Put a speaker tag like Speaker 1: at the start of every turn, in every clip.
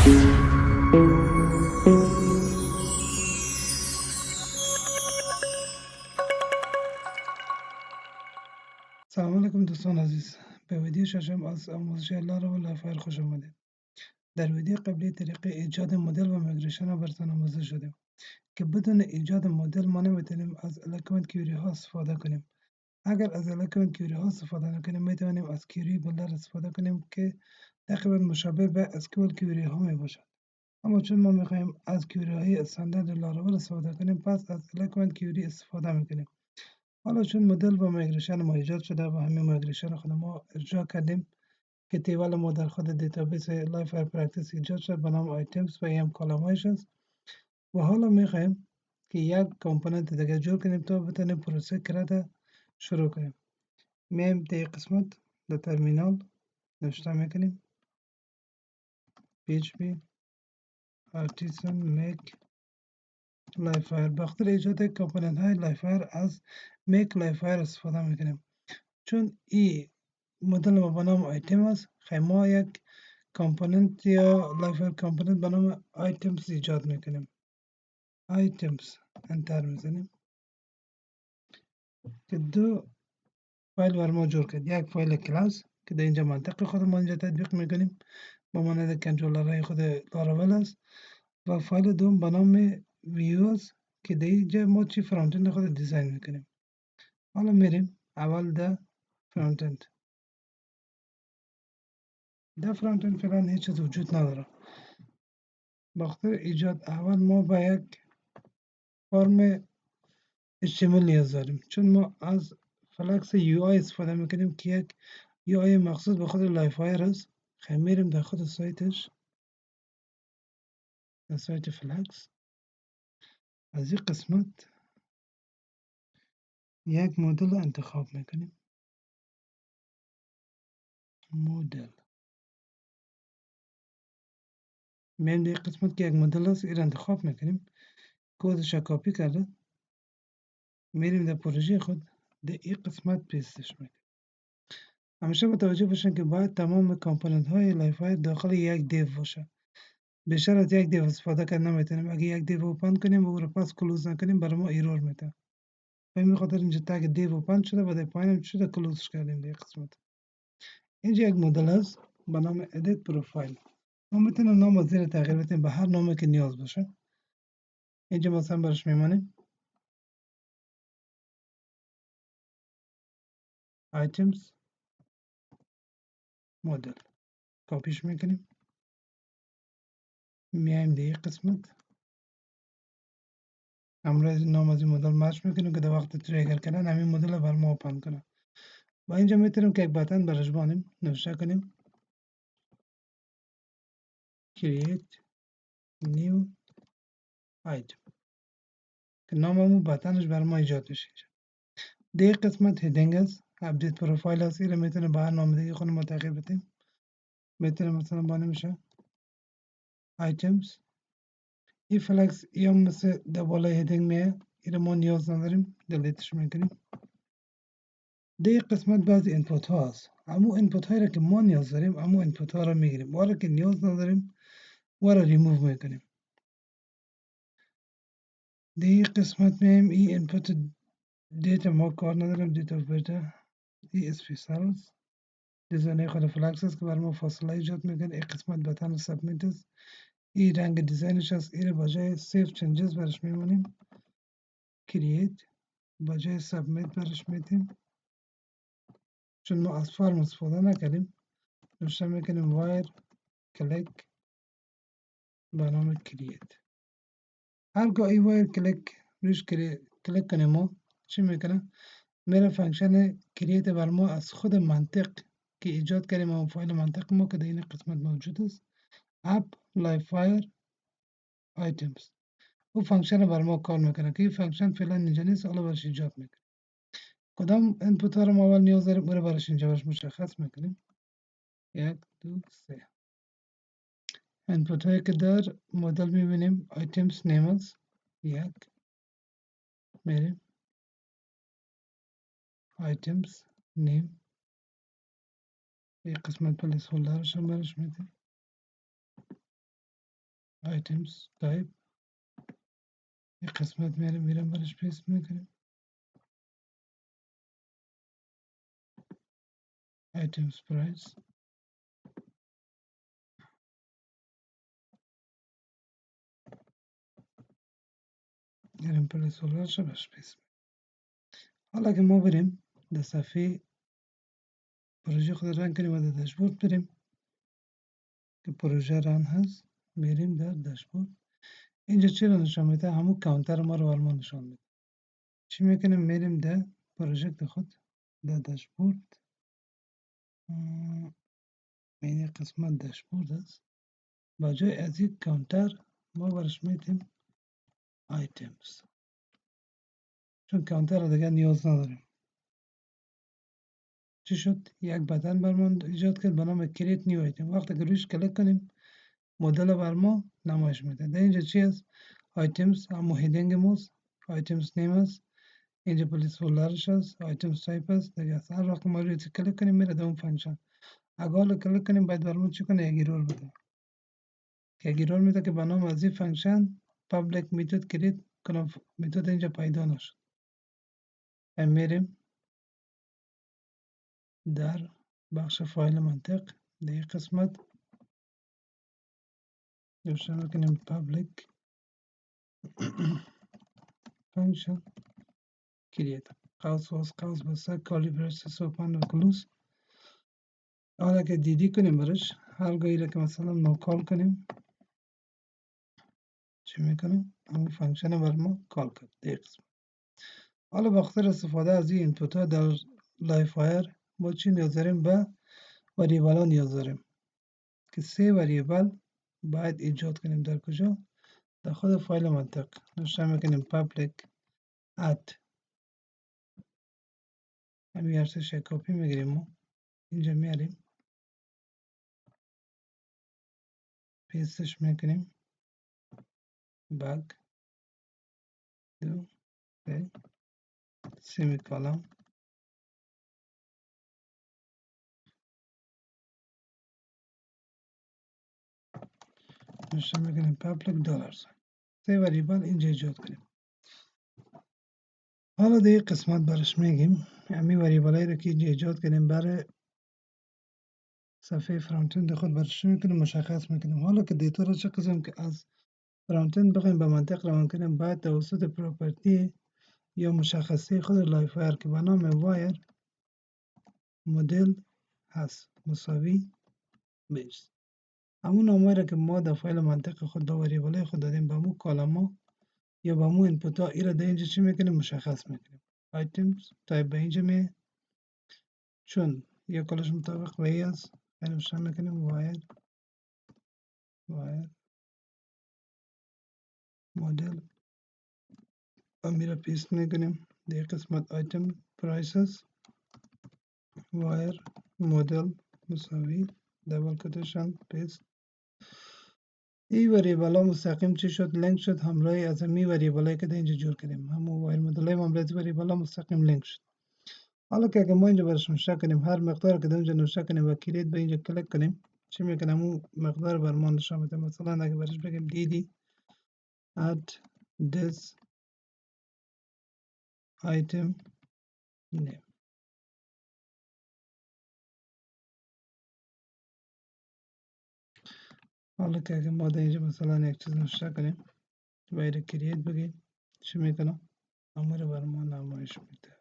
Speaker 1: سلام علیکم دوستان عزیز. به ویدیو ششم از آموزش لارا و لایفایر خوش آمدید. در ویدیو قبلی طریق ایجاد مدل و میگریشن را براتون آموزش شدیم که بدون ایجاد مدل ما نمیتونیم از الکمنت کیوری ها استفاده کنیم. اگر از الکمنت کیوری ها استفاده نکنیم میتونیم از کیوری بلدر استفاده کنیم که تقریبا مشابه به اسکیول کیوری ها می باشد. اما چون ما میخوایم از کیوری های استاندارد لاراول استفاده کنیم پس از الکمنت کیوری استفاده میکنیم. حالا چون مدل با میگریشن ما ایجاد شده و همین میگریشن خود ما اجرا کردیم که تیبل ما در خود دیتابیس لایفایر پرکتیس ایجاد شد به نام آیتمز و هم کالمایش است و حالا میخوایم که یک کامپوننت دیگه جور کنیم تا بتونیم پروسه کرده شروع کنیم. میایم در قسمت در ترمینال نوشته میکنیم php artisan make لایفایر. بخاطر ایجاد کامپوننت های لایفایر از make لایفایر استفاده میکنیم. چون این مدل ما به نام آیتم است خیلی ما یک کامپوننت یا لایفایر کامپوننت به نام آیتمز ایجاد میکنیم. آیتمز انتر میزنیم که دو فایل بر ما جور کرد. یک فایل کلاس که در اینجا منطق خود ما اینجا تطبیق میکنیم با مانند کنترلر های خود لاراول است و فایل دوم به نام ویوز که در اینجا ما چی فرانت خود دیزاین میکنیم. حالا میریم اول در فرانت اند. در فرانت اند فعلا هیچ چیز وجود نداره. بخاطر ایجاد اول ما با یک فرم HTML نیاز داریم چون ما از فلکس UI استفاده میکنیم که یک UI مخصوص به خود لایفایر است. خیلی میریم در خود سایتش در سایت فلکس از این قسمت یک مدل رو انتخاب میکنیم. مدل میریم در قسمت که یک مدل است این انتخاب میکنیم کودش کپی کرده میریم در پروژه خود در این قسمت پیستش میکنیم. همیشه متوجه باشین که باید تمام کامپوننت های لایفایر داخل یک دیو باشه. بیشتر از یک دیو استفاده کرد نمیتونیم. اگه یک دیو اوپن کنیم و او رو پس کلوز نکنیم برای ما ایرور میده. به این خاطر اینجا تگ دیو اوپن شده و در پایین هم شده کلوزش کردیم در قسمت. اینجا یک مدل است به نام ادیت پروفایل. ما میتونیم نام از زیر تغییر بدیم به هر نامی که نیاز باشه. اینجا مثلا برش میمانیم آیتمز مدل کاپیش میکنیم میایم در این قسمت همراه نام از این مدل مچ میکنیم که در وقت تریگر کردن همین مدل رو بر ما اوپن کنه. و اینجا میتونیم که یک بتن برش بانیم نوشته کنیم create new item که نام همون بتنش بر ما ایجاد میشه. در قسمت هیدینگ است اپدیت پروفایل است. این رو میتونه به هر نام دیگه خود ما تغییر بدیم. میتونه مثلا بانه میشه items. این فلکس یا مثل در بالای هیدینگ میه این ما نیاز نداریم دلیتش میکنیم. در قسمت بعضی اینپوت ها هست. امو اینپوت هایی را که ما نیاز داریم امو اینپوت ها را میگیریم و را که نیاز نداریم و را ریموو میکنیم. در این قسمت میایم این اینپوت دیتا ما کار نداریم دیتا برده این اسپیسال است. دیزاین خود فلکس است که بر ما فاصله ایجاد میکنه. این قسمت بتن سبمیت است. این رنگ دیزاینش است. این با جای سیو چنجز برش میمونیم کرییت با جای سبمیت برش میدیم چون ما از فرم استفاده نکردیم نوشته میکنیم وایر کلیک به نام کرییت. هرگاه این وایر کلیک روش کلیک کنیم ما چی میکنه میره فانکشن کرییت بر ما از خود منطق که ایجاد کردیم و فایل منطق ما که در این قسمت موجود است اپ لایفایر آیتمز او فانکشن بر ما کار میکنه که این فانکشن فعلا اینجا نیست حالا برش ایجاد میکنه. کدام اینپوت ها رو ما اول نیاز داریم او رو برش اینجا برش مشخص میکنیم. 1 2 3 اینپوت هایی که در مدل میبینیم آیتمز نیم است. یک میریم آیتمز نیم این قسمت پلیس هولدرش هم برش میدیم آیتمز تایپ یک قسمت میرم برش پیست میکنیم. آیتمز پرایس میرم پلیس هولدرش برش پیست. حالا که ما بریم در صفحه پروژه خود رن کنیم و در داشبورد بریم که پروژه رن هست، میریم در داشبورد. اینجا چی رو نشان میده؟ همون کانتر ما رو برمان نشان میده. چی میکنیم؟ میریم در پروژکت خود در داشبورد. این قسمت داشبورد است. با جای از یک کانتر ما برش میتیم آیتمز، چون کانتر رو دیگه نیاز نداریم. چی شد؟ یک بتن برمان ایجاد کرد به نام کریت نیو آیتم. وقتی که روش کلیک کنیم مدل بر ما نمایش میده. در اینجا چی است؟ آیتمز همون هیدینگ موز، آیتمز نیم است، اینجا پلیس هولدرش است، آیتمز تایپ است دیگه. هر وقت ما روی کلیک کنیم میره در اون فانکشن. اگر کلیک کنیم باید برمون چی کنه؟ یک ایرور بده. که یک ایرور میده که به نام از این فانکشن پابلیک میتود کریت کنم، میتود اینجا پیدا نشد. میریم در بخش فایل منطق. در این قسمت روشن میکنیم پابلیک فانکشن کریت، قوس بسته، کالی برسس اوپن و کلوز. حالا که دیدی کنیم برش، هر گاهی را که مثلا ما کال کنیم چی میکنیم؟ همون فانکشن بر ما کال کرد. در قسمت حالا با خاطر استفاده از این اینپوت ها در لایف وایر ما چی نیاز داریم؟ به وریبل ها نیاز داریم که 3 وریبل باید ایجاد کنیم. در کجا؟ در خود فایل منطق. نوشته میکنیم public at، همین ارزش کپی میگیریم ما اینجا میاریم پیستش میکنیم back دو سیمی کالم نوشته میکنیم public $. 3 وریبل اینجا ایجاد کنیم. حالا در یک قسمت برش میگیم همین وریبلایی رو که اینجا ایجاد کنیم برای صفحه فرانتند خود برش میکنیم مشخص میکنیم. حالا که دیتا رو چه قسم که از فرانتند بخوایم به منطق روان کنیم باید توسط پراپرتی یا مشخصه خود لایف وایر که به نام وایر مدل هست مساوی بیس، همون نامه‌ای را که ما در فایل منطق خود در وریبلای خود دادیم به همون کالما یا به همون اینپوت ها، این را در اینجا چی میکنیم؟ مشخص میکنیم. آیتمز تایپ به اینجا می، چون یک کلش مطابق به ای است روشن میکنیم وایر مدل و میره پیست میکنیم در قسمت آیتم پرایسز وایر مدل مساوی دبل کتشن پیست. این وریبل ها مستقیم چی شد؟ لینک شد همراه از همی وریبل هایی که در اینجا جور کردیم. همون وایر مدل های همراه از وریبل ها مستقیم لینک شد. حالا که اگه ما اینجا برش نوشته کنیم هر مقدار که در اینجا نوشته کنیم و کلید به اینجا کلیک کنیم چی میکنه؟ همون مقدار برمان نشان میده. مثلا اگه برش بگیم دیدی add this item name. حالا که اگه ما در اینجا مثلا یک چیز نوشته کنیم باید کریت بگیم چی میکنم؟ همه رو بر ما نمایش میده.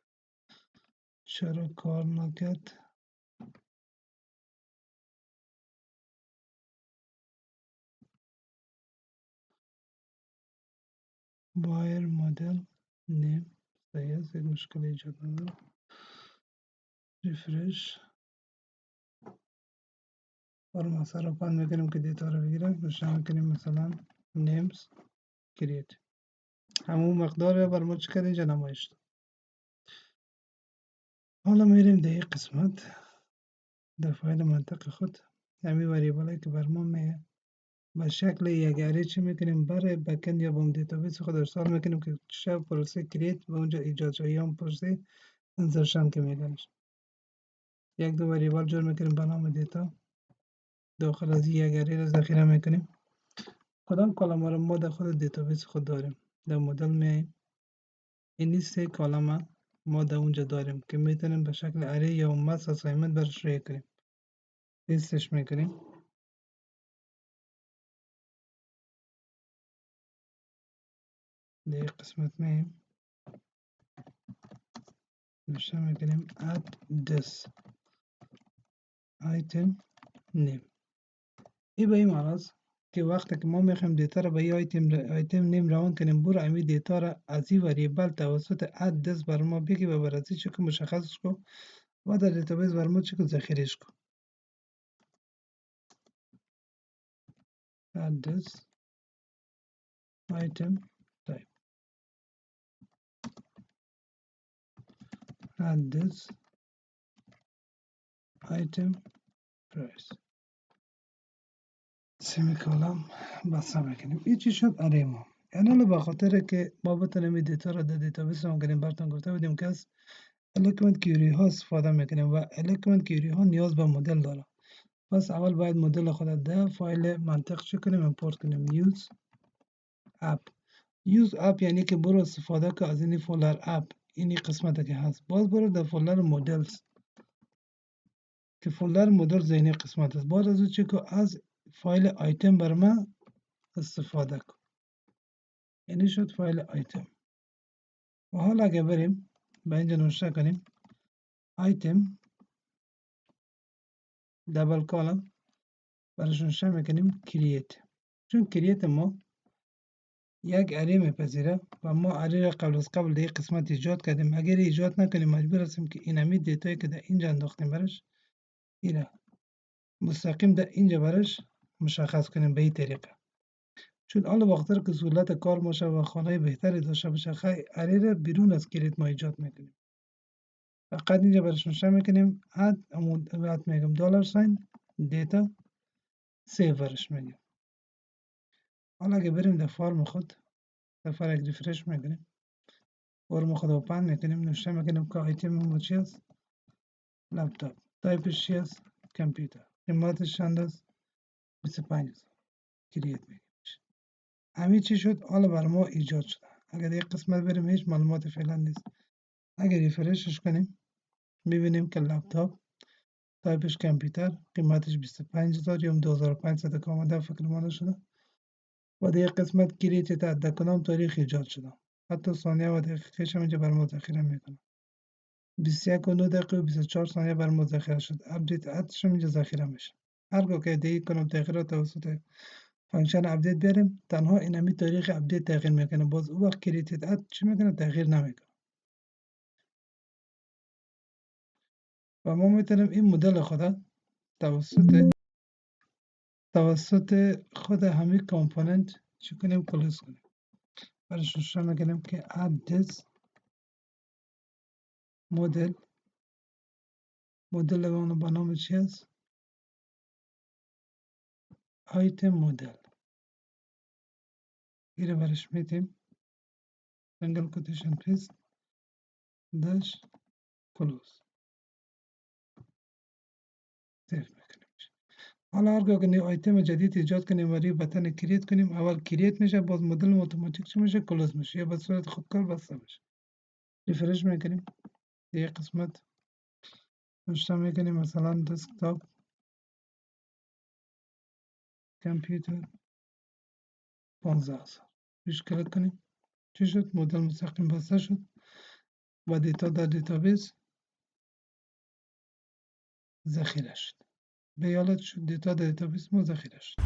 Speaker 1: چرا کار نکرد؟ بایر مدل نیم صحیح است، یک مشکل ایجاد نداره. ریفرش اور مثلا رو پن میکنیم که دیتا رو بگیرم روشن میکنیم مثلا نیمز کریت، همون مقدار بر ما چی کرد اینجا نمایش داد. حالا میریم در یک قسمت در فایل منطق خود همین وریبل که بر ما به شکل یک اره چی میکنیم برای بکند یا بوم دیتابیس خود ارسال میکنیم که چه پروسه کریت و اونجا ایجاد شد یا پروسه انزرشن که میگنش. یک دو وریبل جور میکنیم به نام دیتا داخل از یک اره را ذخیره میکنیم کدام کالم ها رو ما در خود دیتابیس خود داریم؟ در مدل میاییم، این 3 کالم ما در اونجا داریم که میتونیم به شکل اره یا مس اسایمنت برش روی کنیم. لیستش میکنیم، در قسمت میاییم نوشته میکنیم add this item name. این به این معناست که وقتی که ما میخوایم دیتا رو به یه آیتم نیم روان کنیم، برو امی دیتا رو از این وریبل توسط add this بر ما بگی و بر از این چکو مشخصش کو و در دیتابیس بر ما چکو ذخیرش کو. add this item type, add this item price، سمیکولم بسته میکنیم. این چی شد؟ اره ما. یعنی به خاطر که ما بتونیم این دیتا رو در دیتابیس رو کنیم، براتون گفته بودیم که از eloquent query ها استفاده میکنیم و eloquent query ها نیاز به مدل داره. پس اول باید مدل خود در فایل منطق چه کنیم؟ امپورت کنیم use app یعنی که برو استفاده که از این فولدر اپ، اینی قسمت که هست، باز برو در فولدر مدلز که فولدر مدل ذهنی قسمت است، باز از اون چه که از فایل آیتم بر من استفاده کن، یعنی شد فایل آیتم. و حالا اگه بریم به اینجا نوشته کنیم آیتم دبل کالم، برش نوشته میکنیم کرییت، چون کرییت ما یک اره میپذیره و ما اره را قبل در قسمت ایجاد کردیم. اگر ایجاد نکنیم مجبور هستیم که این همین دیتایی که در اینجا انداختیم برش ایره مستقیم در اینجا برش مشخص کنیم به این طریقه، چون حالا وقتی که سهولت کار باشه و خانه بهتری داشته باشه خیلی اره را بیرون از کریت ما ایجاد میکنیم. فقط اینجا برش نوشته میکنیم بعد میگم دلار ساین دیتا سیو برش میگیم. حالا اگه بریم در فرم خود، در فرق ریفرش میکنیم، فرم خود اوپن میکنیم، نوشته میکنیم که آیتم ما چی است؟ لپتاپ. تایپش چی است؟ کامپیوتر. قیمتش چند است؟ 25000. کرییت میگیم. همین چی شد؟ حالا بر ما ایجاد شده. اگر در قسمت بریم هیچ معلومات فعلا نیست. اگر ریفرشش کنیم میبینیم که لپتاپ، تایپش کامپیوتر، قیمتش 25000 یا 2500 که آمده فکر ما نشده و در قسمت کرییت در کدام تاریخ ایجاد شده. حتی ثانیه و دقیقهش هم اینجا بر ما ذخیره میکنه. 21 و 9 دقیقه و 24 ثانیه بر ما ذخیره شد. اپدیت ادش هم اینجا ذخیره میشه. هرگاه که دیگه کنم تغییرات توسط فانکشن اپدیت بیاریم، تنها این همین تاریخ اپدیت تغییر میکنه، باز او وقت کرییت اد چی میکنه؟ تغییر نمیکنه. و ما میتونیم این مدل خود توسط خود همین کامپوننت چی کنیم؟ کلوز کنیم. برش نوشته میکنیم که add this مدل اون با نام چی است؟ آیتم مدل. این برش میتیم سنگل کوتیشن پیست داش کلوز سیف میکنیم. حالا هرگاه که آیتم جدید ایجاد کنیم و روی بتن کرییت کنیم، اول کرییت میشه، باز مدل اتوماتیک چی میشه؟ کلوز میشه یا به صورت خودکار بسته میشه. ریفرش میکنیم، یه قسمت نوشته میکنیم مثلا دسکتاپ کامپیوتر 15000. روش کلیک کنیم، چی شد؟ مدل مستقیم بسته شد و دیتا در دیتابیس ذخیره شد. به یالت شد دیتا در دیتابیس ما ذخیره شد.